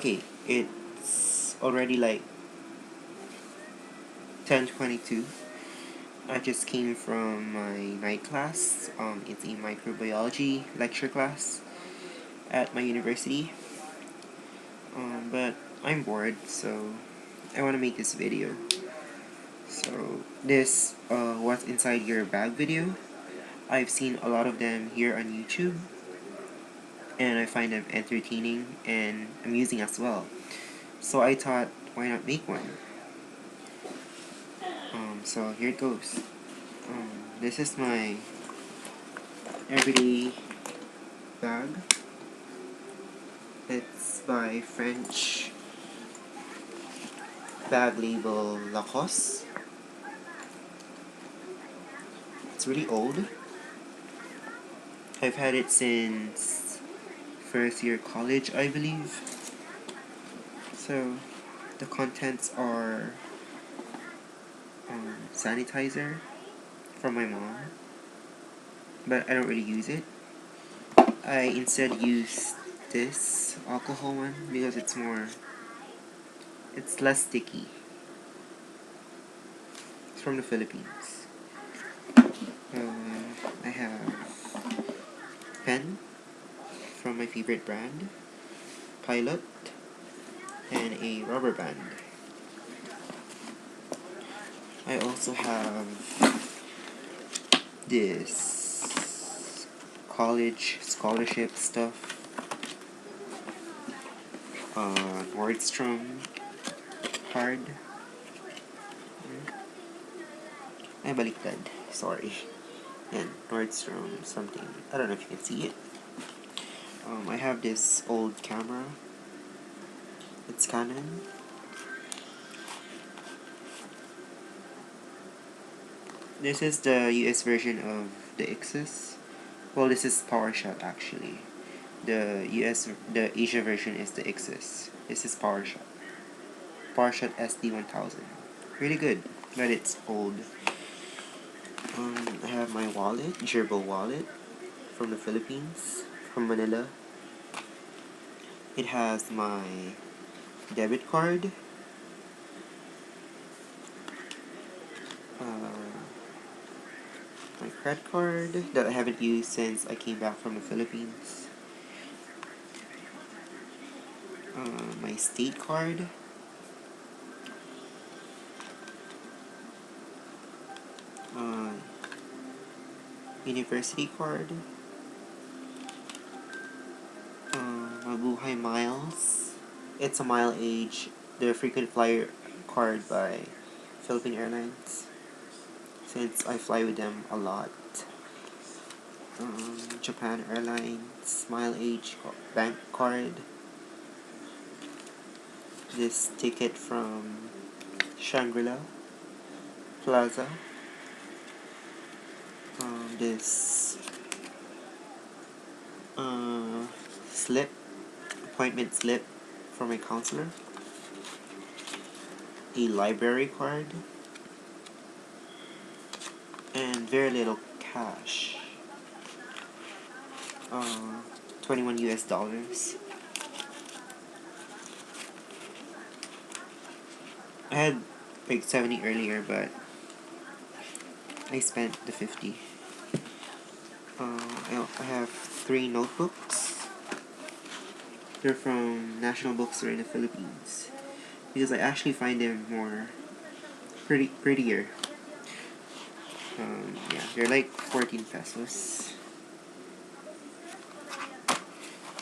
Okay, it's already like 10:22. I just came from my night class. It's a microbiology lecture class at my university. But I'm bored, so I want to make this video. So this what's inside your bag video. I've seen a lot of them here on YouTube, and I find them entertaining and amusing as well. So I thought, why not make one? So here it goes. This is my everyday bag. It's by French bag label Lacoste. It's really old. I've had it since first year college, I believe. So the contents are sanitizer from my mom, but I don't really use it. I instead use this alcohol one because it's less sticky. It's from the Philippines. I have pen from my favorite brand, Pilot, and a rubber band. I also have this college scholarship stuff, Nordstrom card. Ay, baliktad. Sorry. And Nordstrom something. I don't know if you can see it. I have this old camera. It's Canon. This is the US version of the Ixus. Well, this is PowerShot actually. The Asia version is the Ixus. This is PowerShot. PowerShot SD1000. Really good, but it's old. I have my wallet, Gerbil wallet, from the Philippines, from Manila. It has my debit card, my credit card that I haven't used since I came back from the Philippines, my state card, university card, Mabuhay Miles. It's a mileage, the frequent flyer card by Philippine Airlines, since I fly with them a lot. Japan Airlines mileage bank card. This ticket from Shangri-La Plaza. This appointment slip for my counselor. A library card. And very little cash. 21 US dollars. I had like 70 earlier, but I spent the 50. I have 3 notebooks. They're from National Bookstore in the Philippines, because I actually find them more prettier. Yeah, they're like 14 pesos.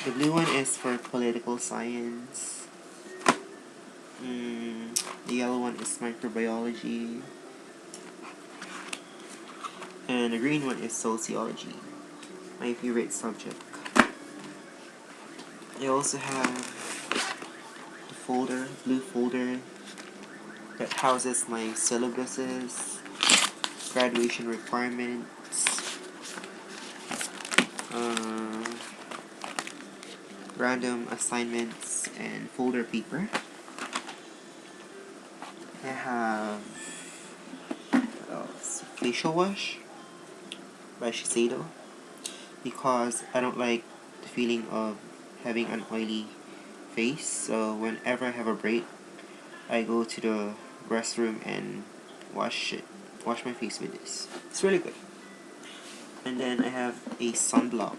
The blue one is for political science. The yellow one is microbiology. And the green one is sociology, my favorite subject. I also have a blue folder that houses my syllabuses, graduation requirements, random assignments, and folder paper. I have facial wash by Shiseido, because I don't like the feeling of having an oily face, so whenever I have a break, I go to the restroom and wash my face with this. It's really good. And then I have a sunblock,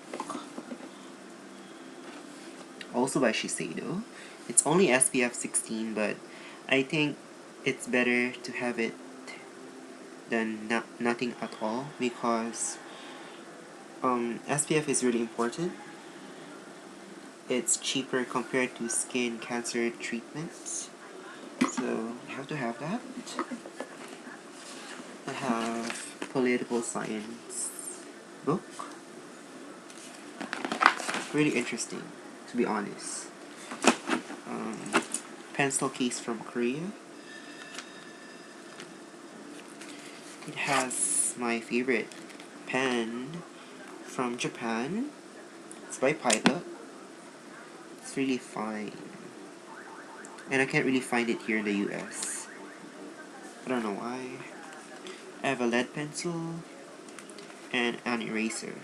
also by Shiseido. It's only SPF 16, but I think it's better to have it than nothing at all, because SPF is really important. It's cheaper compared to skin cancer treatments, so you have to have that. I have political science book. Really interesting, to be honest. Pencil case from Korea. It has my favorite pen from Japan. It's by Pilot. It's really fine. And I can't really find it here in the US. I don't know why. I have a lead pencil and an eraser.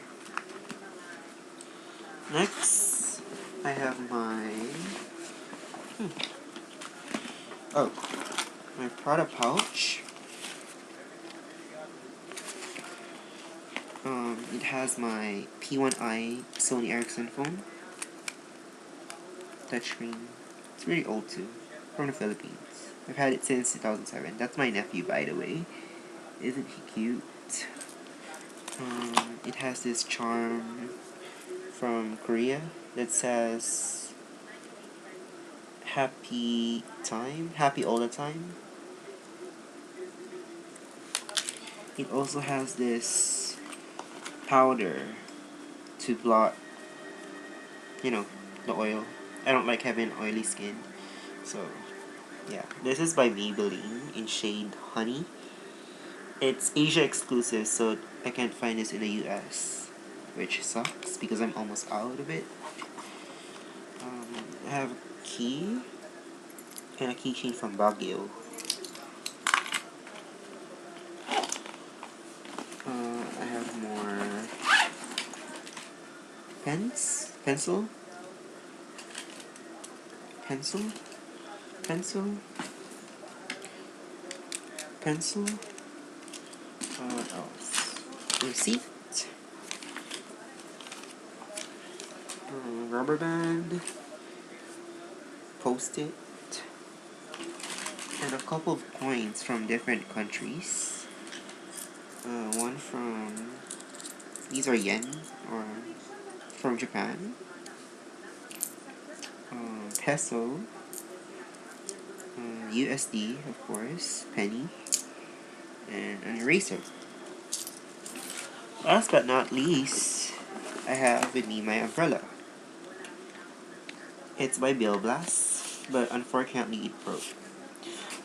Next, I have my my Prada pouch. It has my P1i Sony Ericsson phone. Touchscreen. It's really old too. From the Philippines. I've had it since 2007. That's my nephew, by the way. Isn't he cute? It has this charm from Korea that says happy all the time. It also has this powder to blot, the oil. I don't like having oily skin, so yeah. This is by Maybelline in shade Honey. It's Asia exclusive, so I can't find this in the US, which sucks because I'm almost out of it. I have a key and a keychain from Baguio. I have more pencil. What else? Receipt. Rubber band. Post-it. And a couple of coins from different countries. One from... These are yen, or from Japan. Peso. USD, of course. Penny. And an eraser. Last but not least, I have with me my umbrella. It's by Bill Blast, but unfortunately it broke.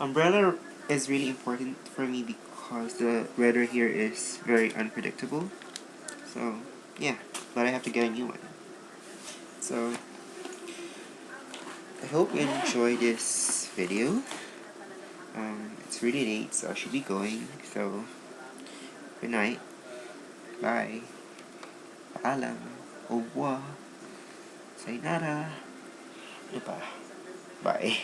Umbrella is really important for me because the weather here is very unpredictable. So, yeah, but I have to get a new one. So, I hope you enjoy this video. It's really late, so I should be going. So, good night. Bye. Paalam. Au revoir. Sayonara. Ano pa? Bye.